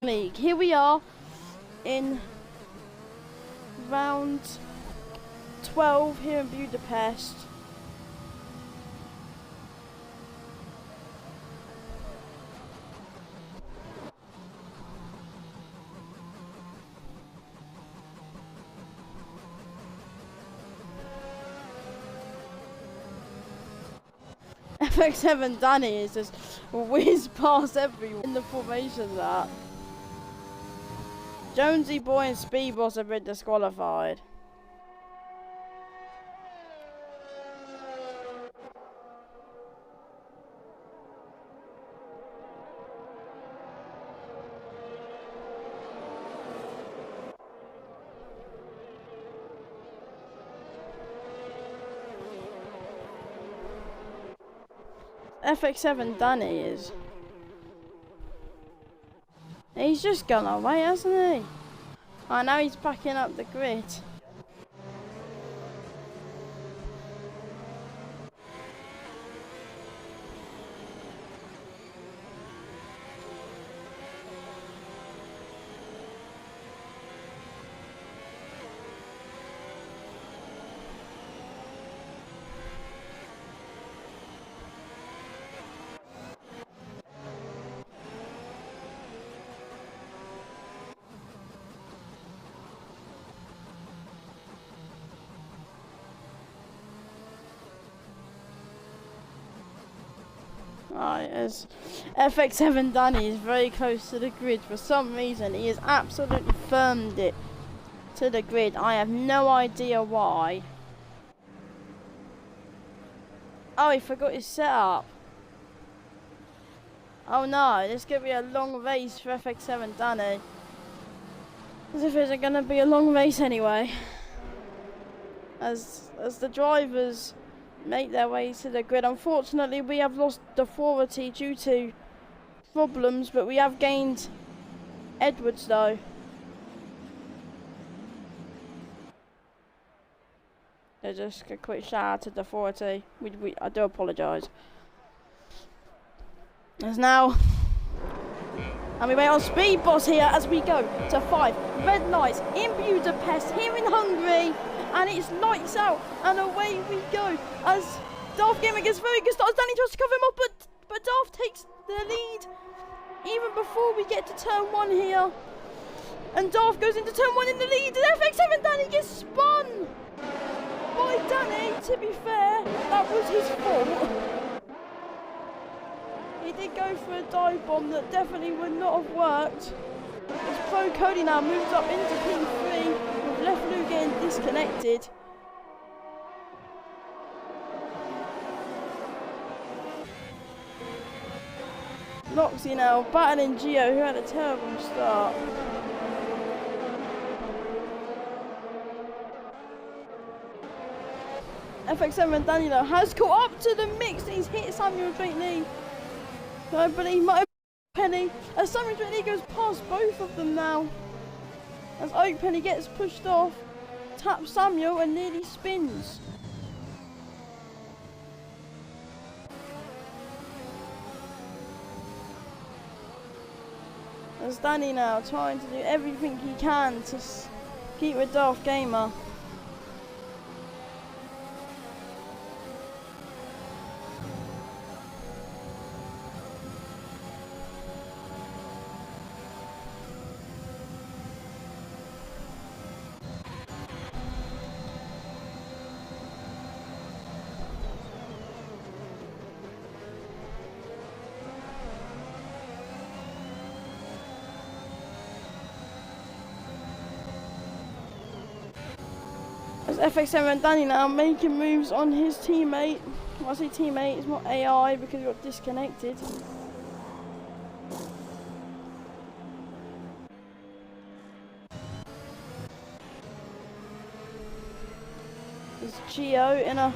League. Here we are in round 12 here in Budapest. FX7 Danny is just whizzed past everyone in the formation that. Jonesy Boy and Speed Boss have been disqualified. FX7 Danny is. He's just gone away, hasn't he? Oh, now he's backing up the grid. Right, as FX7 Danny is very close to the grid. For some reason, he has absolutely firmed it to the grid. I have no idea why. Oh, he forgot his setup. Oh no, this is going to be a long race for FX7 Danny. As if it's going to be a long race anyway. As the drivers make their way to the grid. Unfortunately, we have lost authority due to problems, but we have gained Edwards though. Just a quick shout out to the authority. I do apologise. As now, and we wait on Speed Boss here as we go to 5 red lights in Budapest, here in Hungary. And it's lights out, and away we go as Darth Gamer gets very good start. Danny tries to cover him up, but Darth takes the lead even before we get to turn 1 here. And Darth goes into turn 1 in the lead, and FX7 Danny gets spun by Danny. To be fair, that was his fault. He did go for a dive bomb that definitely would not have worked. As Pro Cody now moves up into P3. Left Lou getting disconnected. Loxy now battling Gio, who had a terrible start. FX7 Danilo has caught up to the mix. He's hit Samuel Drake-Lee. I believe might have been Penny. As Samuel Drake-Lee goes past both of them now. As Oak Penny gets pushed off, taps Samuel and nearly spins. As Danny now trying to do everything he can to keep with Darth Gamer. FX7 Danny now making moves on his teammate. When I say teammate, it's not AI because he got disconnected. There's Gio in a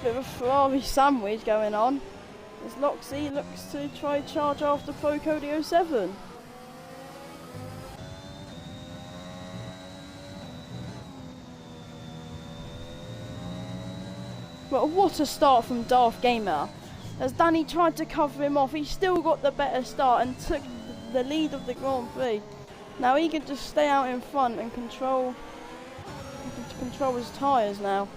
bit of a Ferrari sandwich going on. As Loxy looks to try charge after Pro Cody 07. But what a start from Darth Gamer. As Danny tried to cover him off, he still got the better start and took the lead of the Grand Prix. Now he can just stay out in front and control his tyres now.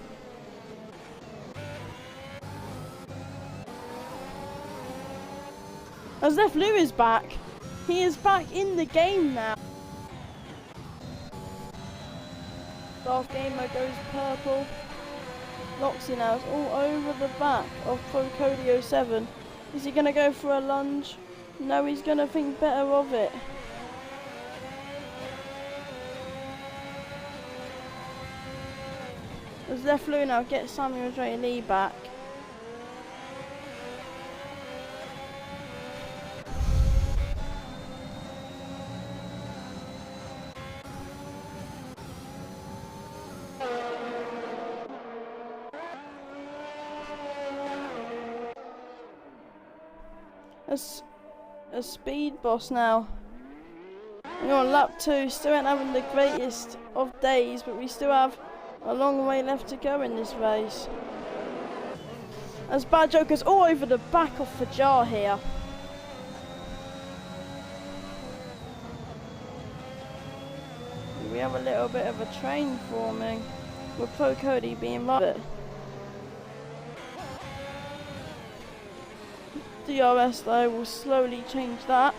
As Left Lou is back. He is back in the game now. Darth Gamer goes purple. Loxy now is all over the back of Pro Cody 07. Is he going to go for a lunge? No, he's going to think better of it. As Left Lou now gets Samuel J. Lee back. A speed boss now. We're on lap 2, still ain't having the greatest of days, but we still have a long way left to go in this race. As Bad Joker's all over the back of Fajar here. We have a little bit of a train forming with Pro Cody being right. DRS though will slowly change that,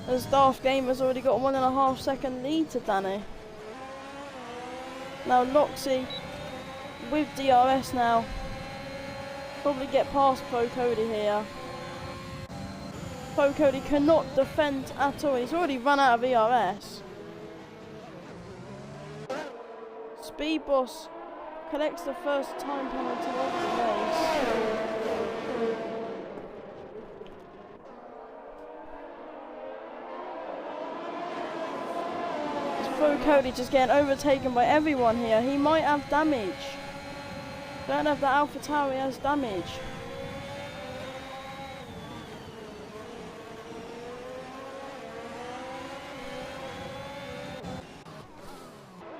as Darth Gamer's already got 1.5 second lead to Danny. Now Loxy with DRS now, probably get past Pro Cody here. Pro Cody cannot defend at all, he's already run out of ERS. Speed Boss collects the first time penalty of the race. Pro Cody just getting overtaken by everyone here. He might have damage. Don't have the Alpha Tauri has damage.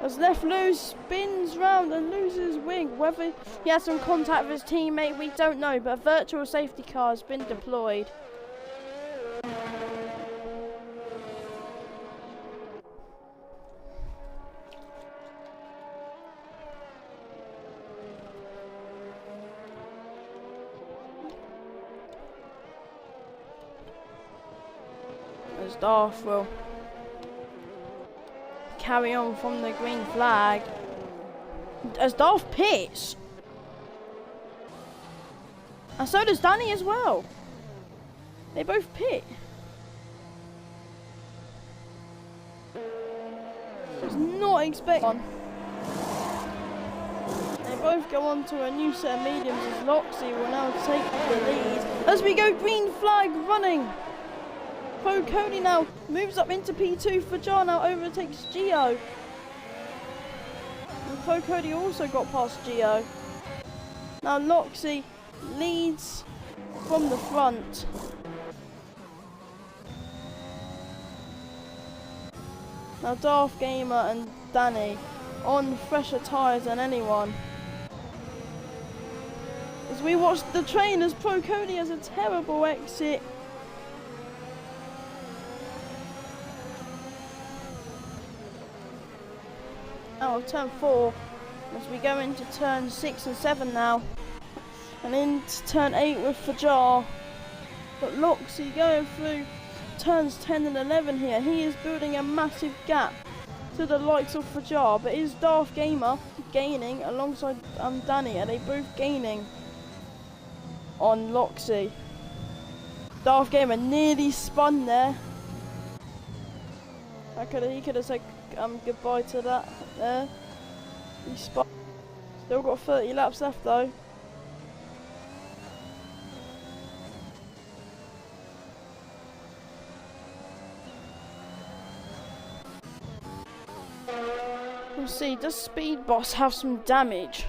As Left Lou spins round and loses wing. Whether he has some contact with his teammate, we don't know, but a virtual safety car has been deployed. As Darth will carry on from the green flag. As Darth pits. And so does Danny as well. They both pit. Was not expecting. They both go on to a new set of mediums as Loxy will now take the lead. As we go green flag running. Pro Cody now moves up into P2. Fajar now overtakes Gio. And Pro Cody also got past Gio. Now Loxy leads from the front. Now Darth Gamer and Danny on fresher tyres than anyone. As we watch the train as Pro Cody has a terrible exit. Out of turn 4 as we go into turn 6 and 7 now, and into turn 8 with Fajar. But Loxy going through turns 10 and 11 here. He is building a massive gap to the likes of Fajar, but is Darth Gamer gaining alongside Danny? Are they both gaining on Loxy? Darth Gamer nearly spun there. He could have said goodbye to that there. He spun. Still got 30 laps left though. We'll see, does Speed Boss have some damage?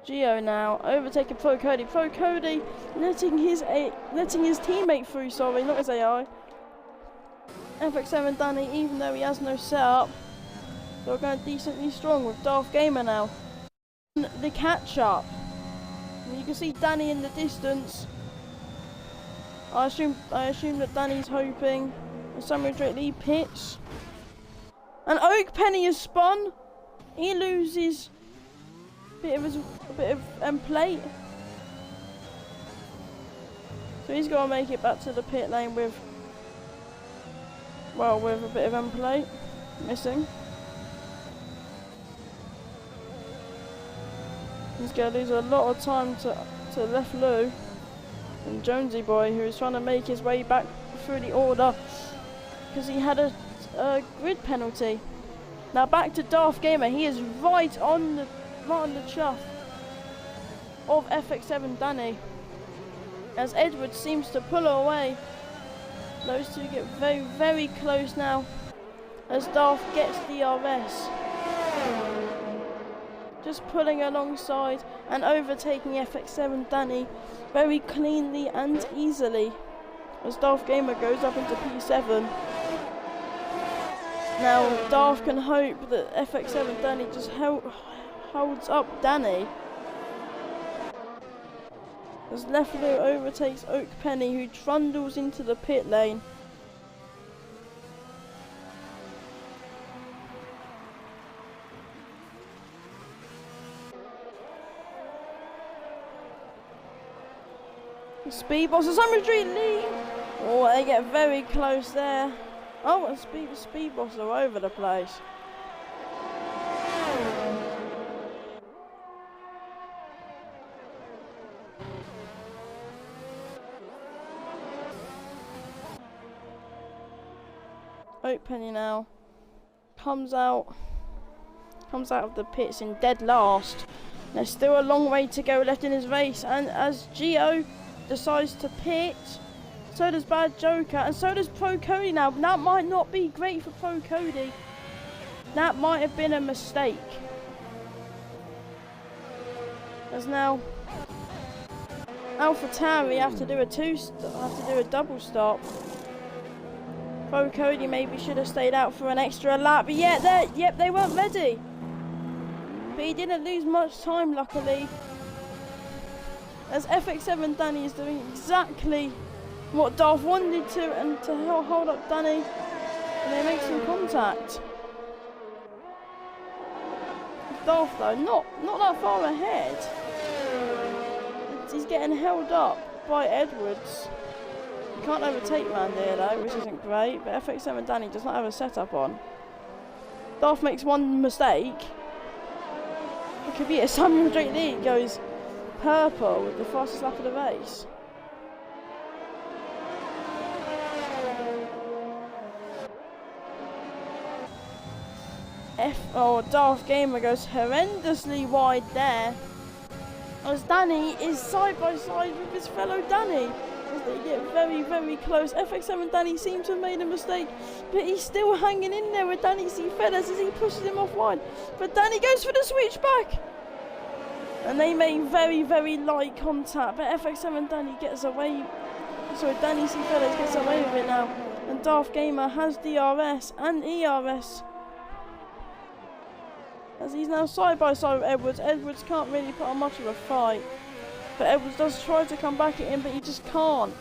Gio now overtaking Pro Cody. Pro Cody letting his teammate through. Sorry, not his AI. FX7 Danny, even though he has no setup. They're going decently strong with Darth Gamer now. The catch up. You can see Danny in the distance. I assume that Danny's hoping that Samuel Drake Lee pits. And Oak Penny is spun. He loses a bit of end plate. So he's got to make it back to the pit lane with a bit of end plate missing. He's going to lose a lot of time to Left Lou and Jonesy Boy, who's trying to make his way back through the order because he had a grid penalty. Now back to Darth Gamer. He is right on the chuff of FX7 Danny, as Edwards seems to pull away. Those two get very, very close now as Darth gets DRS. Just pulling alongside and overtaking FX7 Danny very cleanly and easily as Darth Gamer goes up into P7. Now Darth can hope that FX7 Danny just holds up Danny as Left Lou overtakes Oak Penny, who trundles into the pit lane. Speed Boss and Samuel Drake Lee. Oh, they get very close there. Oh, and Speed Boss are over the place. Oak Penny now comes out of the pits in dead last. There's still a long way to go left in his race, and as Gio decides to pit, so does Bad Joker, and so does Pro Cody now. That might not be great for Pro Cody. That might have been a mistake. As now AlphaTauri have to do a double stop. Pro Cody maybe should have stayed out for an extra lap, but yep, they weren't ready. But he didn't lose much time, luckily, as FX7 Danny is doing exactly what Darth wanted to, and to hold up Danny, and they make some contact. Darth though, not that far ahead. He's getting held up by Edwards. You can't overtake round here though, which isn't great, but FX7 Danny does not have a setup on. Darth makes one mistake. It could be a Samuel Drake Lee goes purple with the fastest lap of the race. Darth Gamer goes horrendously wide there, as Danny is side by side with his fellow Danny. As they get very, very close. FX7 Danny seems to have made a mistake, but he's still hanging in there with Danny C. Feathers as he pushes him off wide. But Danny goes for the switchback, and they make very, very light contact, but FX7 Danny gets away. Sorry, Danny C. Feathers gets away with it now, and Darth Gamer has DRS and ERS, as he's now side by side with Edwards. Edwards can't really put on much of a fight, but Edwards does try to come back at him, but he just can't.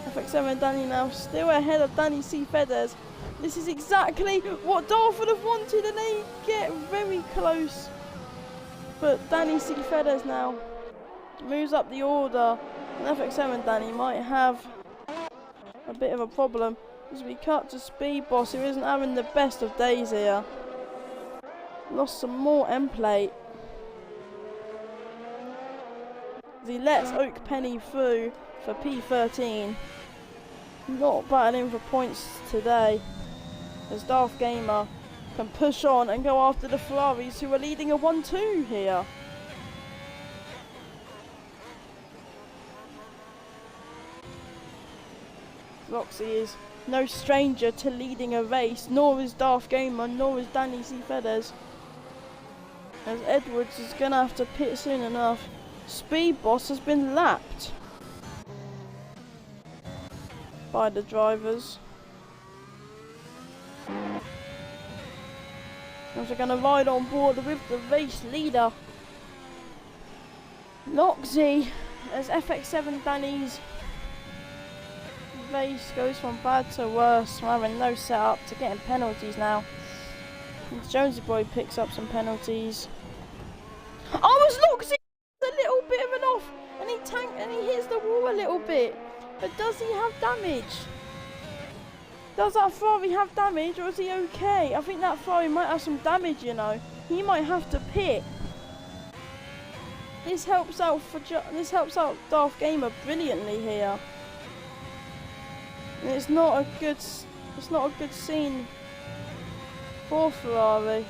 FX7 Danny now still ahead of Danny C. Feathers. This is exactly what Darth would have wanted, and they get very close. But Danny C. Feathers now moves up the order, and FX7 Danny might have a bit of a problem as we cut to Speed Boss, who isn't having the best of days here. Lost some more end plate. He lets Oak Penny through for P13. Not battling for points today, as Darth Gamer can push on and go after the Ferraris, who are leading a 1-2 here. Roxy is no stranger to leading a race, nor is Darth Gamer, nor is Danny C. Feathers, as Edwards is going to have to pit soon enough. Speed Boss has been lapped by the drivers. As we're going to ride on board with the race leader, Loxy, as FX7 Danny's race goes from bad to worse, from having no setup to getting penalties now. And Jonesy Boy picks up some penalties. Oh, it's Loxy! A little bit of an off, and he hits the wall a little bit. But does he have damage? Does that Ferrari have damage, or is he okay? I think that Ferrari might have some damage, you know. He might have to pit. This helps out Darth Gamer brilliantly here. And it's not a good scene for Ferrari.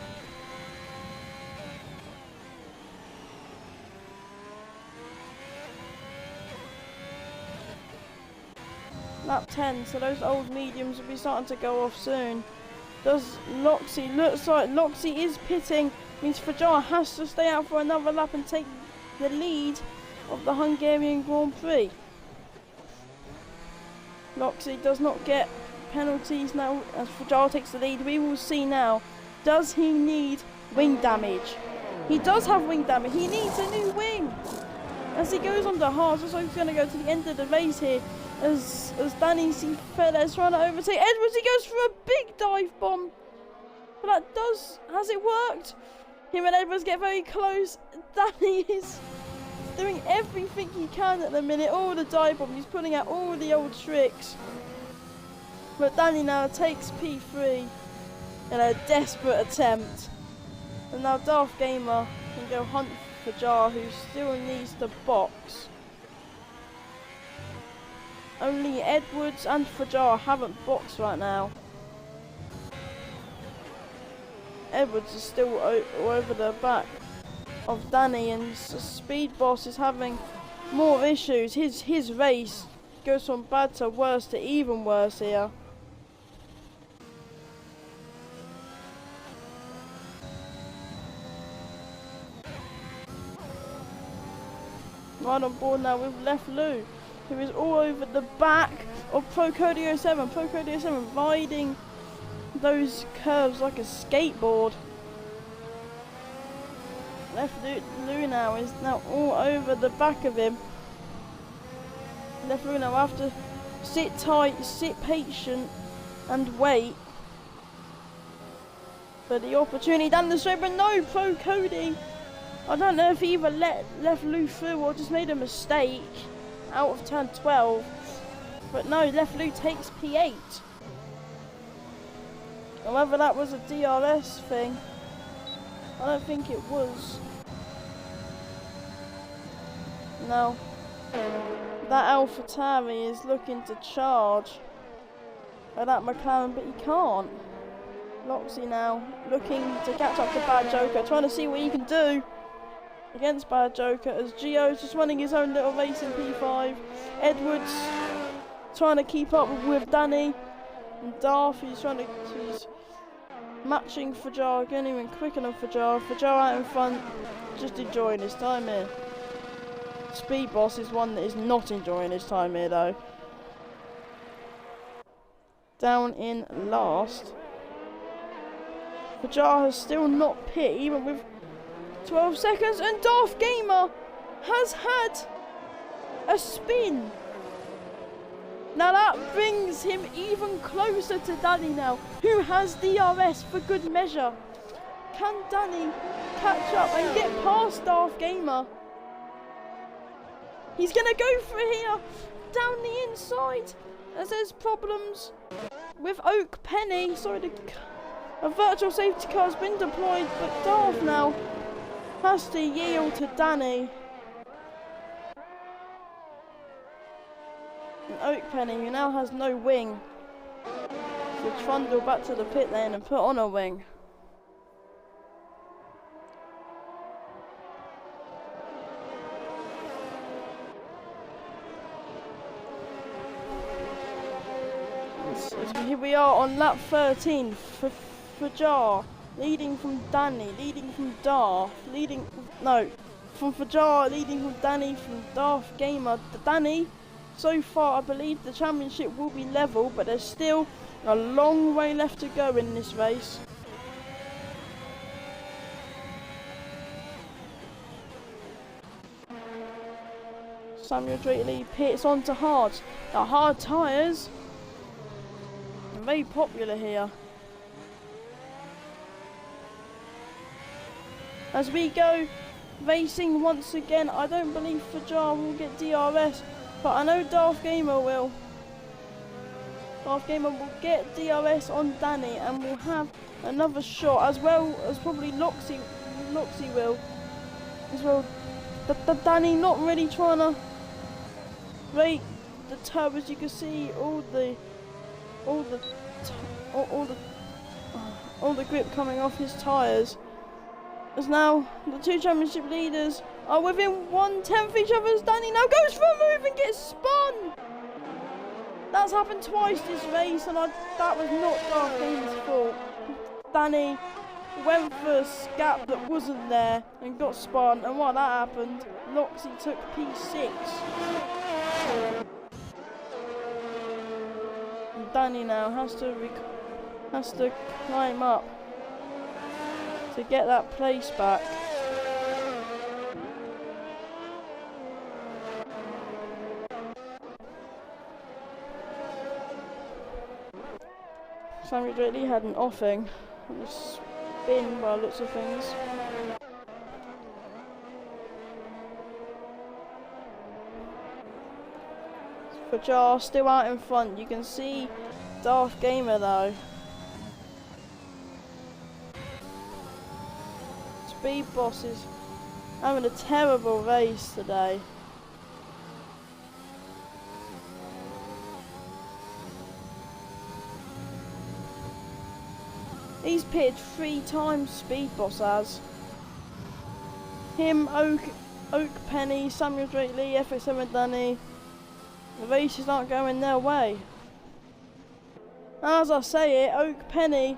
Lap 10, so those old mediums will be starting to go off soon. Does Loxy, looks like Loxy is pitting, means Fajar has to stay out for another lap and take the lead of the Hungarian Grand Prix. Loxy does not get penalties now as Fajar takes the lead. We will see now, does he need wing damage? He does have wing damage, he needs a new wing. As he goes on the hards, looks like he's going to go to the end of the race here. As Danny C. Fedez trying to overtake Edwards, he goes for a big dive bomb. But has it worked? Him and Edwards get very close. Danny is doing everything he can at the minute, all the dive bomb, he's pulling out all the old tricks. But Danny now takes P3 in a desperate attempt. And now Darth Gamer can go hunt for Jar, who still needs to box. Only Edwards and Fajar haven't boxed right now. Edwards is still over the back of Danny, and Speed Boss is having more issues. His race goes from bad to worse to even worse here. Right on board now with Left Lou, who is all over the back of Pro Cody 07. Pro Cody 07 riding those curves like a skateboard. Left Lou now is now all over the back of him. Left Lou now have to sit tight, sit patient and wait for the opportunity down the straight, but no, Pro Cody, I don't know if he either left Lou through or just made a mistake out of turn 12, but no, Left Lou takes P8. And whether that was a DRS thing, I don't think it was. No, that AlphaTauri is looking to charge at that McLaren, but he can't. Loxy now looking to catch up to Bad Joker, trying to see what he can do against Bad Joker, as Gio's just running his own little race in P5. Edwards trying to keep up with Danny, and Darth, he's matching Fajar, getting even quicker than Fajar. Fajar out in front, just enjoying his time here. Speed Boss is one that is not enjoying his time here though. Down in last. Fajar has still not pit, even with 12 seconds, and Darth Gamer has had a spin. Now that brings him even closer to Danny now, who has DRS for good measure. Can Danny catch up and get past Darth Gamer? He's going to go for it here, down the inside, as there's problems with Oak Penny. Sorry, a virtual safety car has been deployed, but Darth now has to yield to Danny. And Oak Penny, who now has no wing, should trundle back to the pit lane and put on a wing. Here we are on lap 13 for Fajar, leading from Danny, leading from Darth, from Fajar, leading from Danny, from Darth Gamer. Danny, so far I believe the championship will be level, but there's still a long way left to go in this race. Samuel Drake pits onto hards. Now hard tyres are very popular here. As we go racing once again, I don't believe Fajar will get DRS, but I know Darth Gamer will. Darth Gamer will get DRS on Danny and will have another shot, as well as probably Loxy will as well. But Danny not really trying to rate the turbos. You can see all the grip coming off his tyres. As now the two championship leaders are within 1/10 of each other, as Danny now goes for a move and gets spun. That's happened twice this race, and that was not Darth Gamer's fault. Danny went for a gap that wasn't there and got spun, and while that happened, Loxy took P6. And Danny now has to climb up to get that place back. Samuel Drake had an offing, a spin by lots of things. Fajar still out in front. You can see Darth Gamer though. Speed Boss is having a terrible race today. He's pitted 3 times, Speed Boss has. Him, Oak Penny, Samuel Drake Lee, FX7 Danny. The races aren't going their way. As I say it, Oak Penny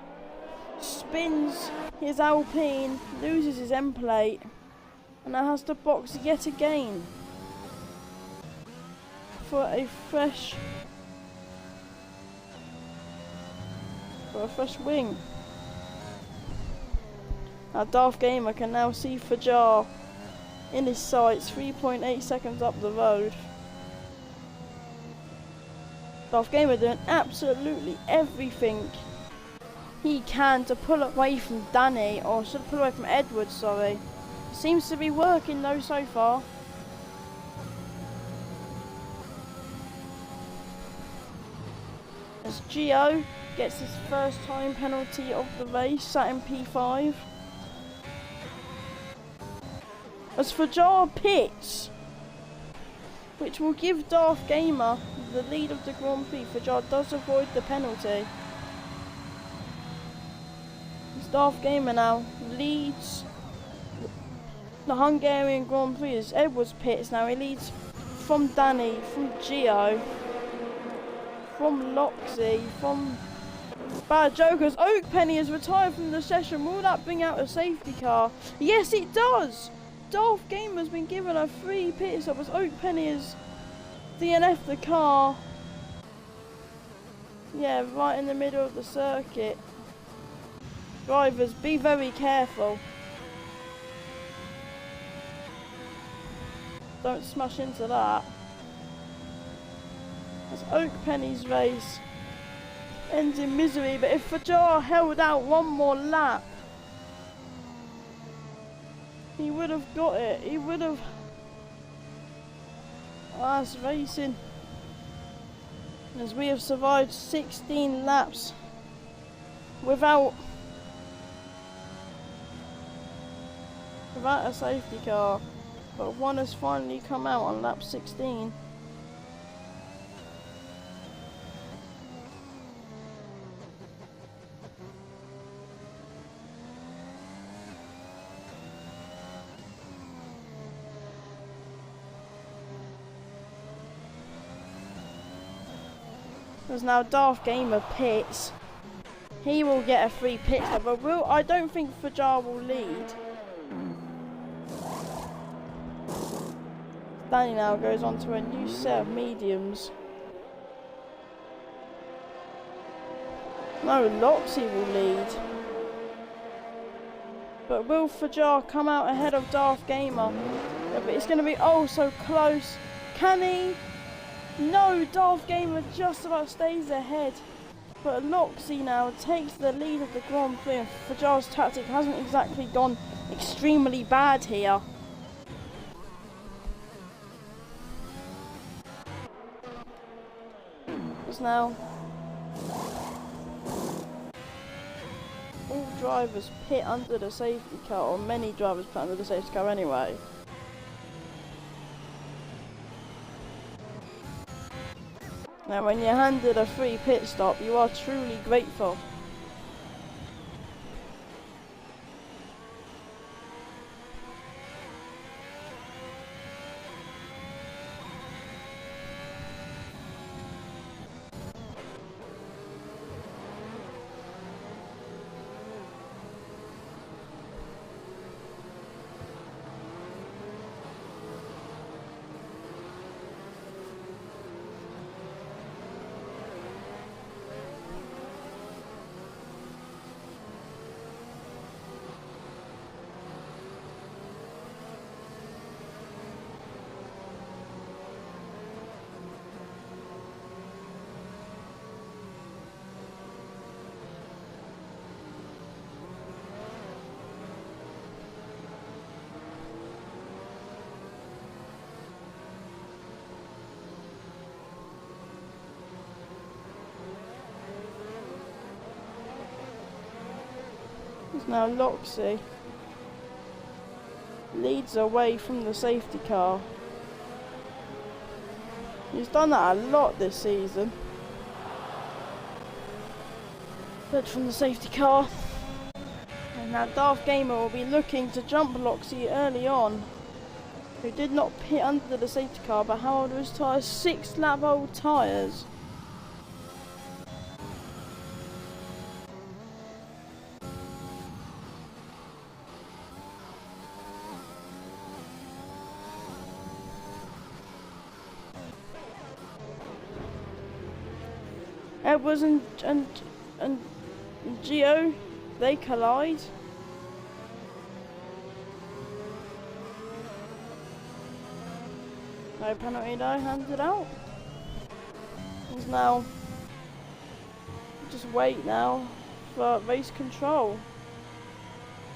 spins his Alpine, loses his end plate, and now has to box yet again for a fresh wing. Now Darth Gamer can now see Fajar in his sights, 3.8 seconds up the road. Darth Gamer doing absolutely everything he can to pull away from Danny, or should pull away from Edwards, sorry. Seems to be working though so far. As Gio gets his first time penalty of the race, sat in P5. As Fajar pits, which will give Darth Gamer the lead of the Grand Prix. Fajar does avoid the penalty. As Darth Gamer now leads the Hungarian Grand Prix as Edwards pits. Now he leads from Danny, from Gio, from Loxy, from Bad Jokers. Oak Penny has retired from the session. Will that bring out a safety car? Yes, it does. Darth Gamer has been given a free pit stop as Oak Penny has DNF'd the car. Yeah, right in the middle of the circuit. Drivers, be very careful. Don't smash into that. As Oak Penny's race ends in misery, but if Fajar held out one more lap, he would have got it. He would have. That's racing. As we have survived 16 laps without a safety car, but one has finally come out on lap 16. As now Darth Gamer pits, he will get a free pit stop, but I don't think Fajar will lead. Danny now goes on to a new set of mediums. No, Loxy will lead. But will Fajar come out ahead of Darth Gamer? Yeah, but it's going to be oh so close. Can he? No, Darth Gamer just about stays ahead. But Loxy now takes the lead of the Grand Prix, and Fajar's tactic hasn't exactly gone extremely bad here. Just now, all drivers pit under the safety car, or many drivers pit under the safety car anyway. Now when you're handed a free pit stop, you are truly grateful. Now Loxy leads away from the safety car. He's done that a lot this season. But from the safety car. And now Darth Gamer will be looking to jump Loxy early on, who did not pit under the safety car, but how old are his tyres? 6 lap old tyres. Edwards and Gio, they collide. No penalty though, handed out. He's now just wait now for race control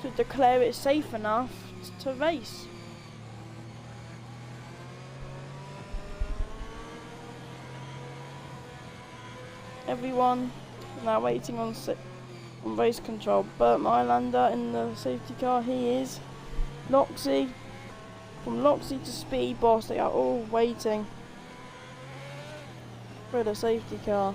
to declare it safe enough to race. Everyone now waiting on race control. Bert Mylander in the safety car, he is. Loxy, from Loxy to Speed Boss, they are all waiting for the safety car.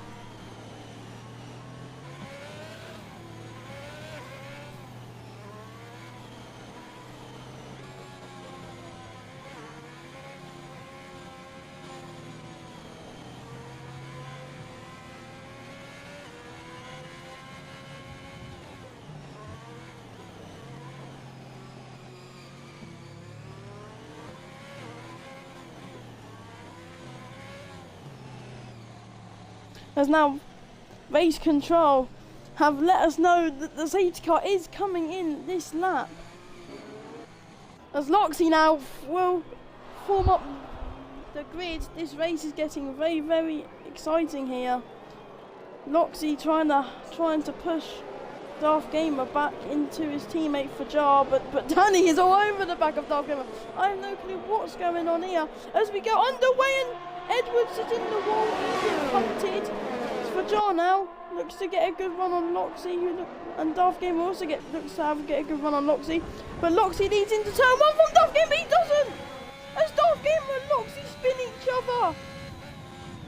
As now race control have let us know that the safety car is coming in this lap. As Loxy now will form up the grid, this race is getting very, very exciting here. Loxy trying to push Darth Gamer back into his teammate Fajar, but Danny is all over the back of Darth Gamer. I have no clue what's going on here. As we go underway and Edwards is in the wall, he's punted. Fajar now looks to get a good run on Loxy, and Darth Gamer also looks to get a good run on Loxy. But Loxy leads into turn 1 from Darth Gamer, he doesn't! As Darth Gamer and Loxy spin each other.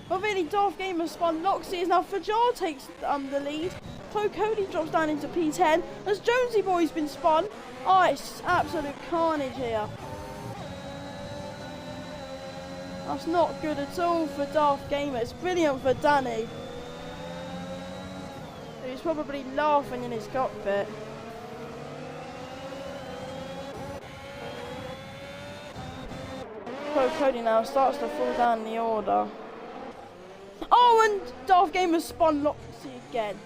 But really, Darth Gamer spun Loxy, as now Fajar takes the lead. Pro Cody drops down into P10 as Jonesy Boy's been spun. Oh, it's absolute carnage here. That's not good at all for Darth Gamer. It's brilliant for Danny. He's probably laughing in his cockpit. Pro Cody now starts to fall down the order. Oh, and Darth Gamer spun Loxy again.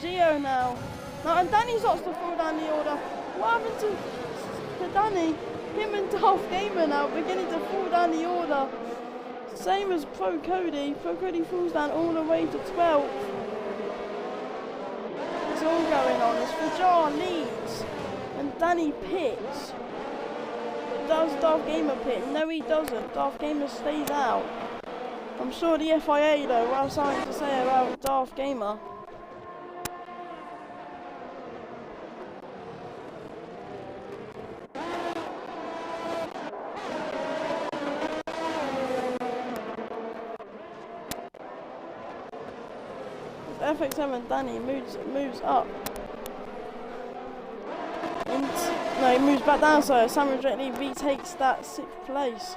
Zio now. Now, and Danny starts to fall down the order. What happened to Danny? Him and Darth Gamer now beginning to fall down the order. Same as Pro Cody. Pro Cody falls down all the way to 12th. It's all going on. As Fajar leads and Danny pits. But does Darth Gamer pit? No, he doesn't. Darth Gamer stays out. I'm sure the FIA though will have something to say about Darth Gamer. FX7 Danny moves up. No, he moves back down, so Samuel Drake retakes that 6th place.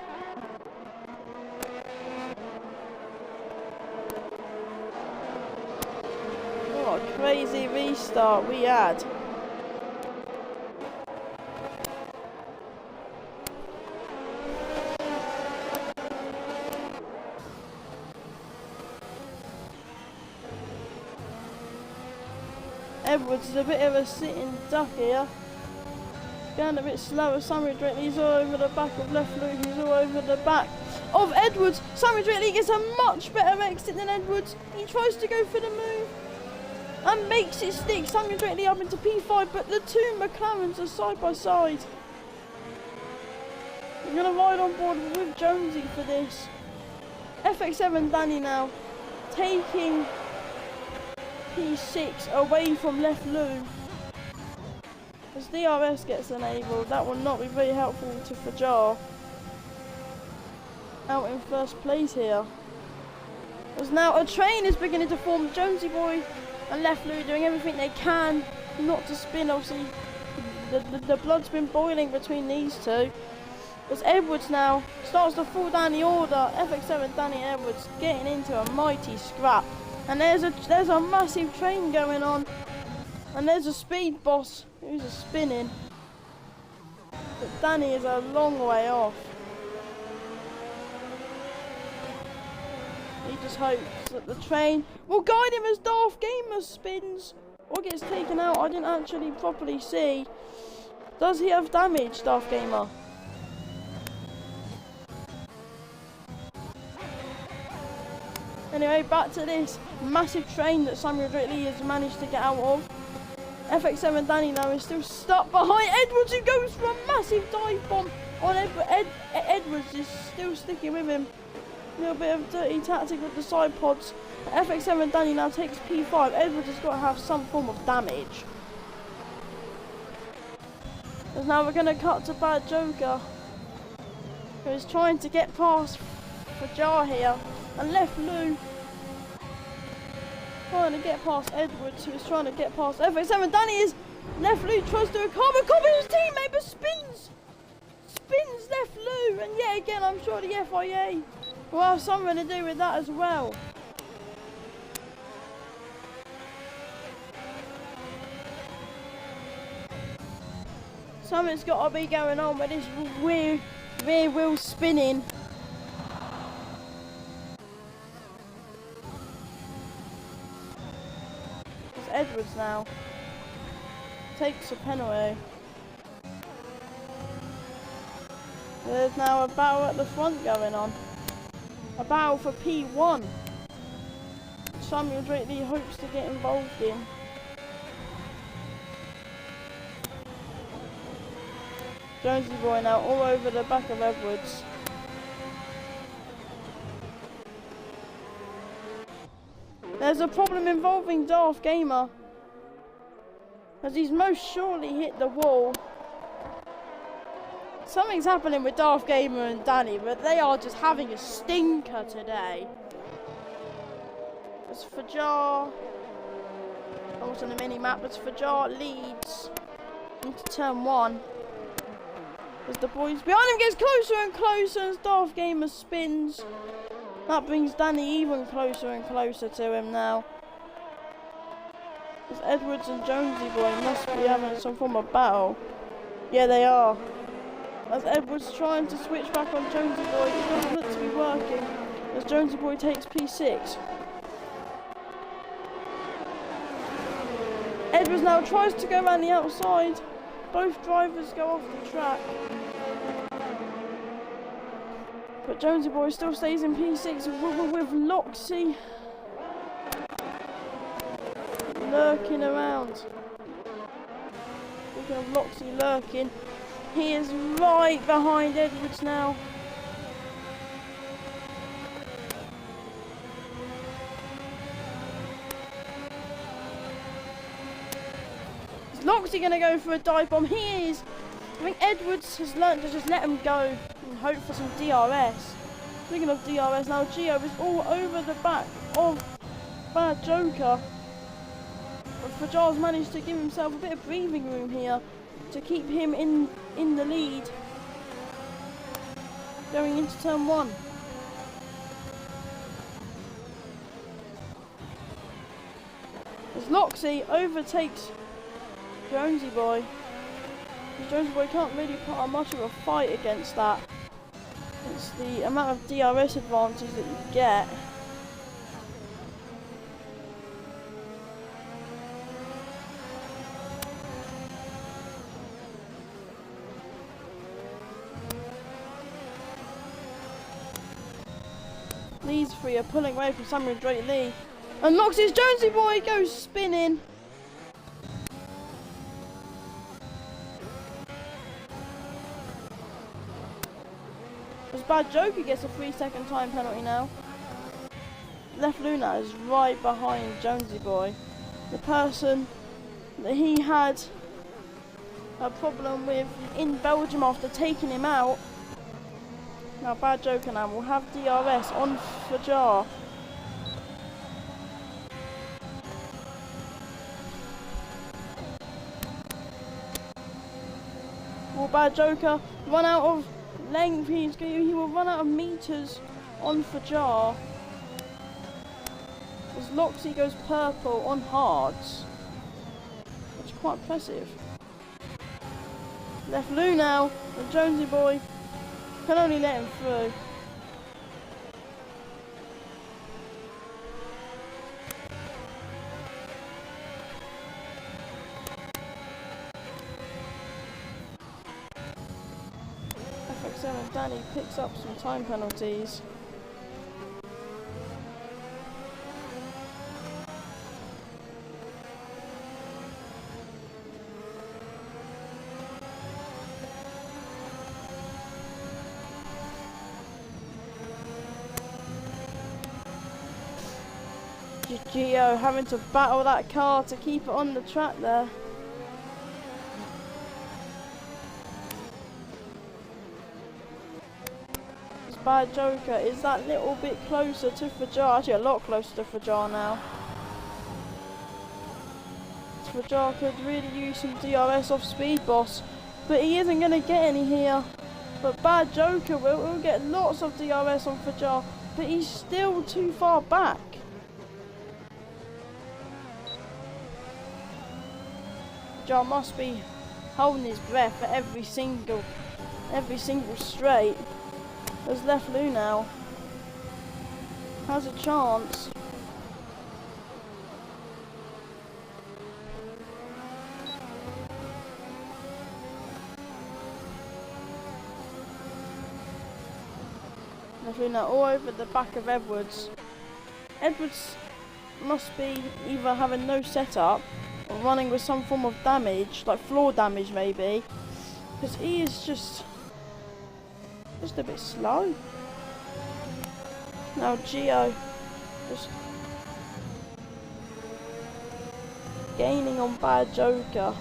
What a crazy restart we had. Edwards is a bit of a sitting duck here. Going a bit slower. Samuel Drake, he's all over the back of Left Lou. He's all over the back of Edwards. Samuel Drake gets a much better exit than Edwards. He tries to go for the move and makes it stick. Samuel Drake up into P5, but the two McLarens are side by side. We're going to ride on board with Jonesy for this. FX7 Danny now taking P6 away from Left Lou. As DRS gets enabled, that will not be very helpful to Fajar. Out in first place here. As now a train is beginning to form. Jonesy Boy and Left Lou doing everything they can not to spin. Obviously, the blood's been boiling between these two. As Edwards now starts to fall down the order. FX7 Danny Edwards getting into a mighty scrap. And there's a massive train going on. And there's a speed boss who's spinning. But Danny is a long way off. He just hopes that the train will guide him as Darth Gamer spins or gets taken out. I didn't actually properly see. Does he have damage, Darth Gamer? Anyway, back to this massive train that Samuel Drake has managed to get out of. FX7 Danny now is still stuck behind Edwards, who goes for a massive dive bomb on Edwards is still sticking with him. A little bit of dirty tactic with the side pods. FX7 Danny now takes P5. Edwards has got to have some form of damage. And now we're going to cut to Bad Joker, who is trying to get past Fajar here. And Left Lou trying to get past Edwards, who is trying to get past FX7 Danny. Is Left Lou tries to carbon his teammate, but spins Left Lou, and yet again I'm sure the FIA will have something to do with that as well. Something's got to be going on with this rear wheel spinning. Edwards now takes a penalty. There's now a battle at the front going on. A battle for P1. Samuel Drake hopes to get involved in. Jonesy Boy now all over the back of Edwards. There's a problem involving Darth Gamer, as he's most surely hit the wall. Something's happening with Darth Gamer and Danny, but they are just having a stinker today. As Fajar, also on the mini-map, as Fajar leads into turn 1. As the boys behind him gets closer and closer as Darth Gamer spins. That brings Danny even closer and closer to him now. As Edwards and Jonesy Boy must be having some form of battle. Yeah, they are. As Edwards trying to switch back on Jonesy Boy, it doesn't look to be working. As Jonesy Boy takes P6. Edwards now tries to go around the outside. Both drivers go off the track. But Jonesy Boy still stays in P6 with Loxy lurking around. Speaking of Loxy lurking, he is right behind Edwards now. Is Loxy going to go for a dive bomb? He is. I think Edwards has learnt to just let him go and hope for some DRS. Speaking of DRS, now Gio is all over the back of Bad Joker. But Fajar's managed to give himself a bit of breathing room here to keep him in the lead going into turn 1. As Loxy overtakes Jonesy Boy. Jonesy Boy can't really put up much of a fight against that. It's the amount of DRS advantage that you get. These three are pulling away from Samuel Drake Lee. And Loxy's Jonesy Boy goes spinning. As Bad Joker gets a 3-second time penalty now. Left Luna is right behind Jonesy Boy. The person that he had a problem with in Belgium after taking him out. Now Bad Joker now will have DRS on Fajar. Will Bad Joker run out of length? He will run out of meters on Fajar. As Loxy goes purple on hards. Which is quite impressive. Left Lou now, and Jonesy Boy can only let him through. FX7 Danny picks up some time penalties. Gio having to battle that car to keep it on the track there. This Bad Joker is that little bit closer to Fajar, actually a lot closer to Fajar now. Fajar could really use some DRS off Speed Boss, but he isn't going to get any here. But Bad Joker will get lots of DRS on Fajar, but he's still too far back. Fajar must be holding his breath for every single straight. There's Left Lou now. Has a chance. Left Lou now all over the back of Edwards. Edwards must be either having no setup or running with some form of damage, like floor damage maybe, because he is just a bit slow. Now Gio just gaining on Bad Joker.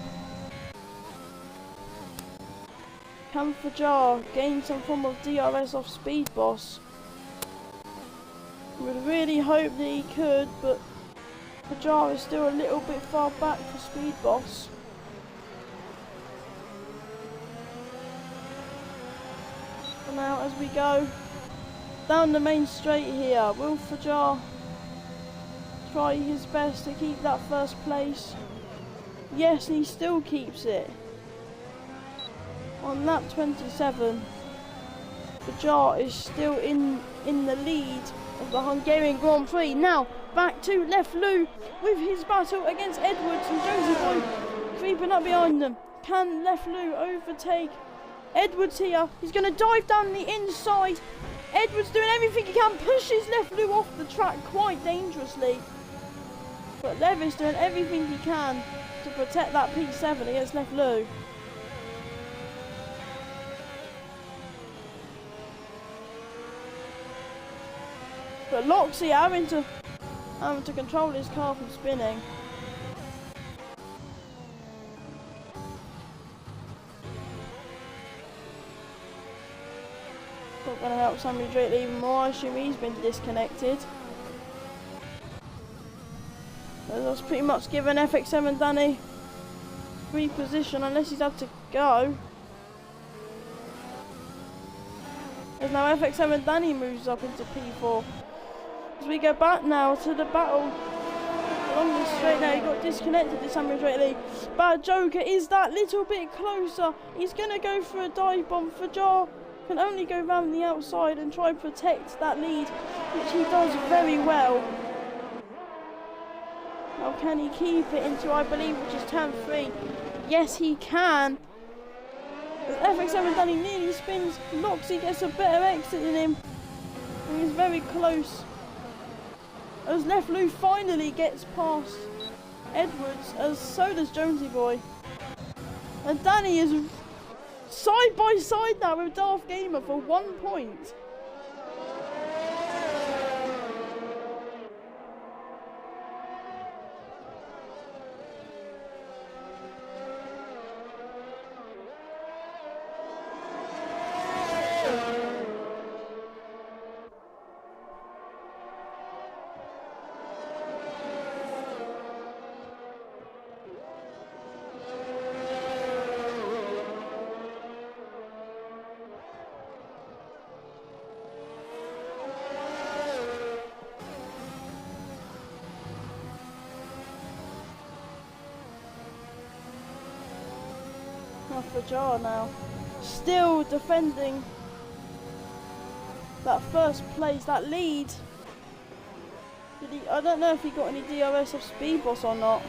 Can Fajar gain some form of DRS off Speed Boss? Would really hope that he could, but Fajar is still a little bit far back for Speed Boss. And now as we go down the main straight here, will Fajar try his best to keep that first place? Yes, he still keeps it. On lap 27, Fajar is still in the lead of the Hungarian Grand Prix. Now, back to Left Lou with his battle against Edwards, and Jonesy Boy creeping up behind them. Can Left Lou overtake Edwards here? He's going to dive down the inside. Edwards doing everything he can, pushes Left Lou off the track quite dangerously. But Levis doing everything he can to protect that P7 against Left Lou. But Loxy having to control his car from spinning. Not going to help Samuel Drake even more. I assume he's been disconnected. That's pretty much given FX7 Danny free position unless he's had to go. As now FX7 Danny moves up into P4. As we go back now to the battle along the straight now, he got disconnected to Samuel Drake. Bad Joker is that little bit closer. He's going to go for a dive bomb. Fajar can only go round the outside and try and protect that lead, which he does very well. Now can he keep it into, I believe, which is turn 3? Yes, he can. As FX7 Danny nearly spins, Loxy gets a better exit than him. And he's very close. As Left Lou finally gets past Edwards, as so does Jonesy Boy. And Danny is side by side now with Darth Gamer for 1 point. Fajar now, still defending that first place, that lead. I don't know if he got any DRS of Speed Boss or not.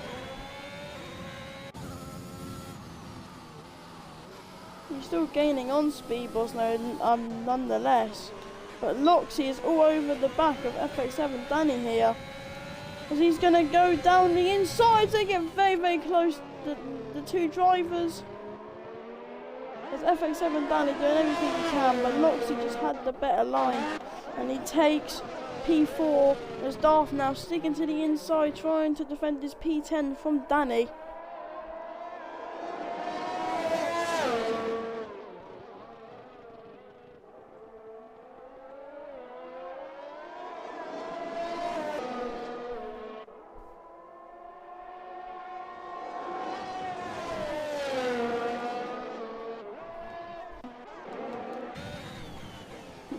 He's still gaining on Speed Boss now, nonetheless. But Loxy is all over the back of FX7 Danny here. As he's going to go down the inside, they get very, very close, the two drivers. As FX7 Danny doing everything he can, but Loxy just had the better line. And he takes P4 as Darth now sticking to the inside, trying to defend his P10 from Danny.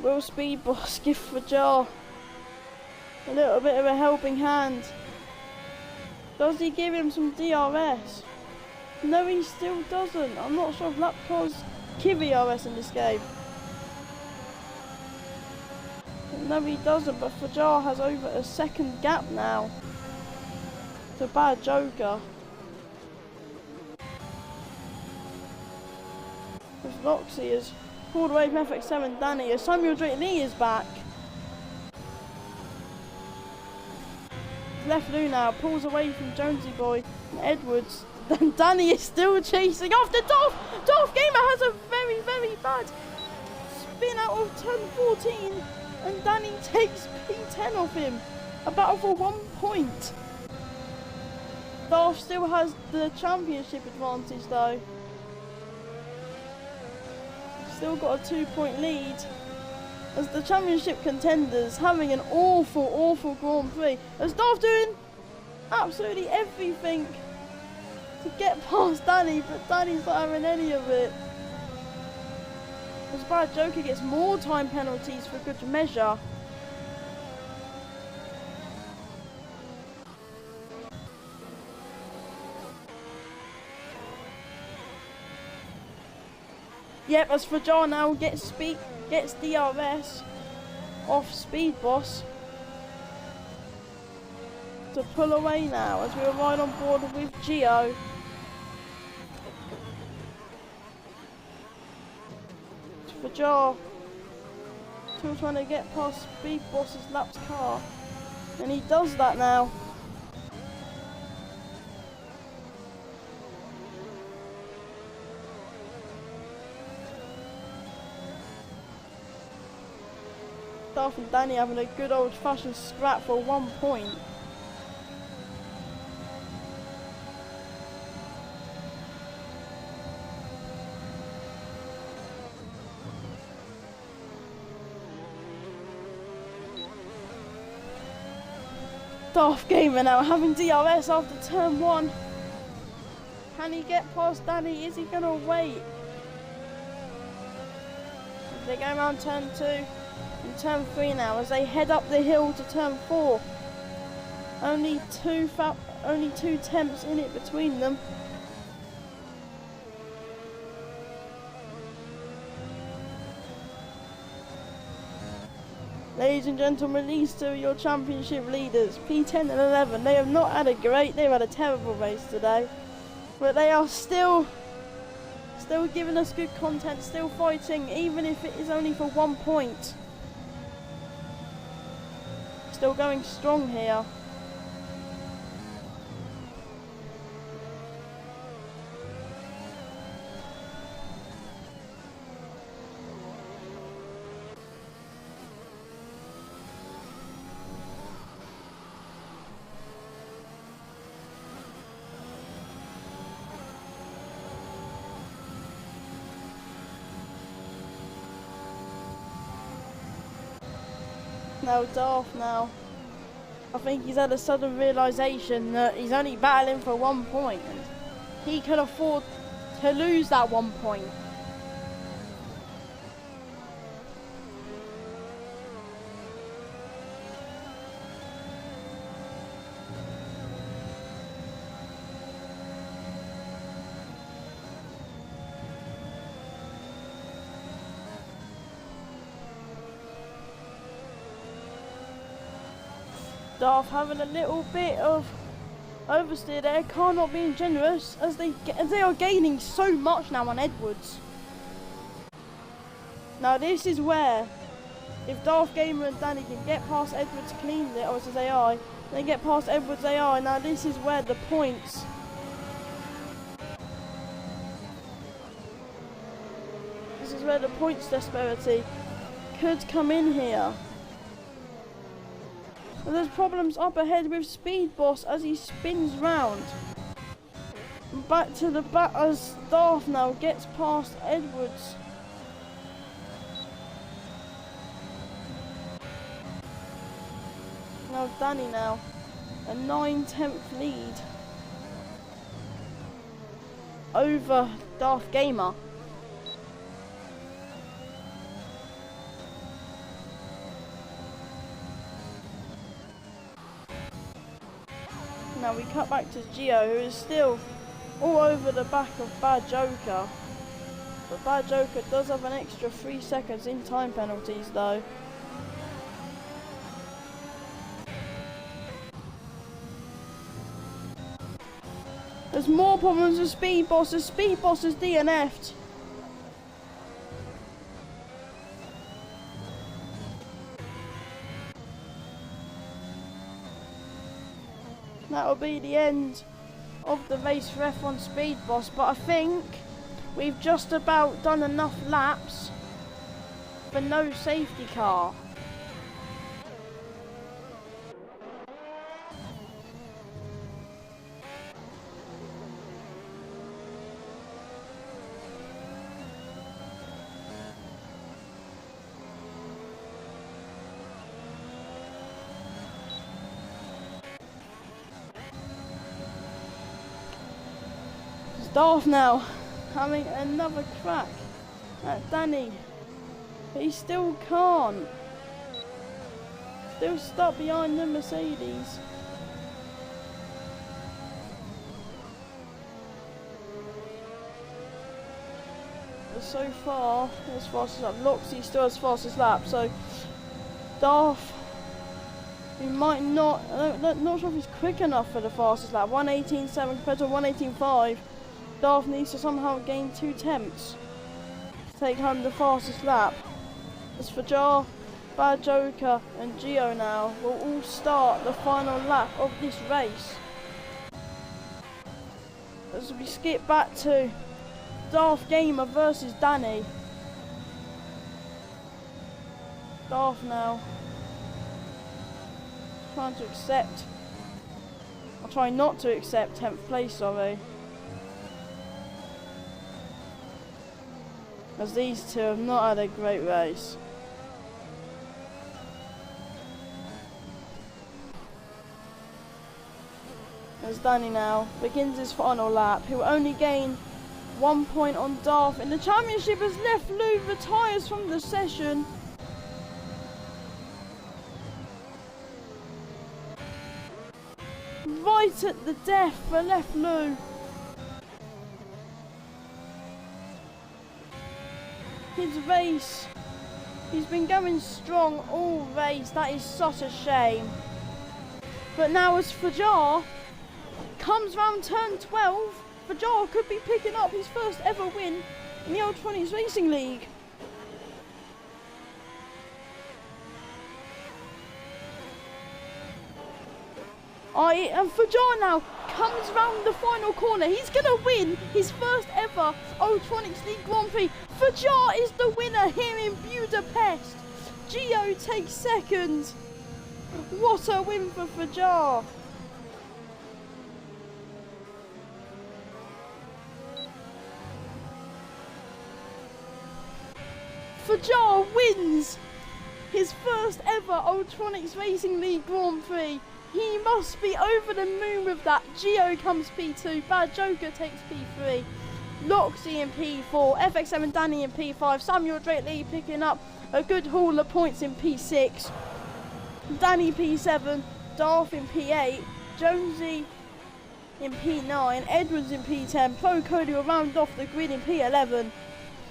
Will Speed Boss give Fajar a little bit of a helping hand? Does he give him some DRS? No, he still doesn't. I'm not sure if Lapcar's Kiwi RS in this game. No, he doesn't, but Fajar has over a second gap now to Bad Joker. As Loxy is pulled away from FX7 Danny, as Samuel Drake Lee is back. Left Lou now pulls away from Jonesy Boy and Edwards. Then Danny is still chasing after Darth. Darth Gamer has a very, very bad spin out of turn 14, and Danny takes P10 off him. A battle for 1 point. Darth still has the championship advantage though. Still got a 2-point lead. As the championship contenders having an awful, awful Grand Prix. As Darth doing absolutely everything to get past Danny, but Danny's not having any of it. As Bad Joker gets more time penalties for good measure. Yep, as Fajar now gets DRS off Speed Boss. to pull away now as we're right on board with Gio. For Jar. Still trying to get past Speed Boss's lapped car. And he does that now. Darth and Danny having a good old-fashioned scrap for 1 point. Darth Gamer now having DRS after turn 1. Can he get past Danny? Is he going to wait? They go around turn 2 and turn 3 now as they head up the hill to turn 4. Only two tenths in it between them. Ladies and gentlemen, these two are your championship leaders, P10 and 11. They have not had a great, they've had a terrible race today. But they are still giving us good content, still fighting, even if it is only for 1 point. Still going strong here. No, Darth now. I think he's had a sudden realisation that he's only battling for 1 point and he can afford to lose that 1 point. Darth having a little bit of oversteer there, car not being generous as they are gaining so much now on Edwards. Now this is where, if Darth Gamer and Danny can get past Edwards cleanly, or his AI, they get past Edwards AI, now this is where the points disparity could come in here. And there's problems up ahead with Speed Boss as he spins round. Back to the back as Darth now gets past Edwards. Now Danny now, a 9/10 lead over Darth Gamer. Now we cut back to Gio, who is still all over the back of Bad Joker. But Bad Joker does have an extra 3 seconds in time penalties though. There's more problems with Speed Boss as Speed Boss is DNF'd. That'll be the end of the race for F1 Speed Boss, but I think we've just about done enough laps for no safety car. Darth now having another crack at Danny. He still can't. Still stuck behind the Mercedes. But so far, as fast as lap. Loxy still as fast as lap. So Darth He might not, not sure if he's quick enough for the fastest lap. 1:18.7 compared to 1:18.5. Darth needs to somehow gain 2 tenths to take home the fastest lap. As Fajar, Bad Joker and Geo now will all start the final lap of this race. As we skip back to Darth Gamer versus Danny. Darth now trying to accept. I'll try not to accept 10th place, sorry. As these two have not had a great race. As Danny now begins his final lap, he will only gain 1 point on Darth in the championship as Left Lou retires from the session. Right at the death for Left Lou. His race, he's been going strong all race, that is such a shame. But now as Fajar comes round turn 12, Fajar could be picking up his first ever win in the Ultronics Racing League. And Fajar now comes round the final corner. He's going to win his first ever Ultronics League Grand Prix. Fajar is the winner here in Budapest. Geo takes second. What a win for Fajar. Fajar wins his first ever Ultronics Racing League Grand Prix. He must be over the moon with that. Geo comes P2, Bad Joker takes P3, Loxy in P4, FX7 Danny in P5, Samuel Drake Lee picking up a good haul of points in P6, Danny P7, Darth in P8, Jonesy in P9, Edwards in P10, Pro Cody will round off the grid in P11.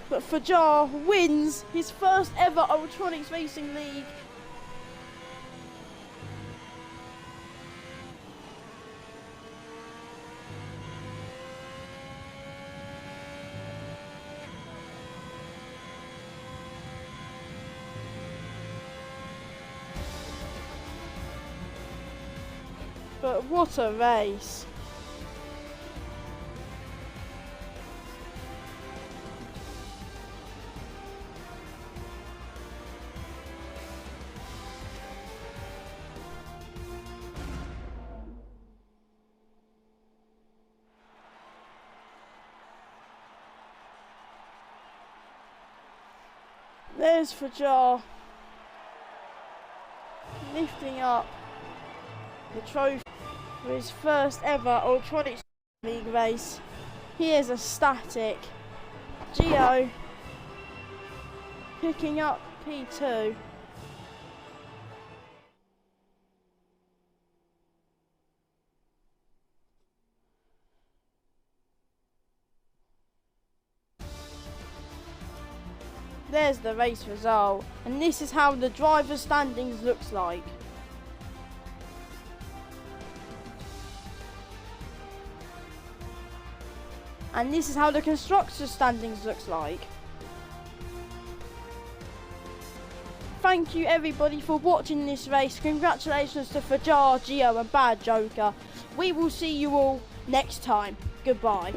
But Fajar wins his first ever Ultronics Racing League. But what a race. There's Fajar lifting up the trophy for his first ever Ultronics League race. He is ecstatic. Geo picking up P2. There's the race result, and this is how the driver's standings looks like. And this is how the constructor's standings looks like. Thank you everybody for watching this race. Congratulations to Fajar, Geo and Bad Joker. We will see you all next time. Goodbye.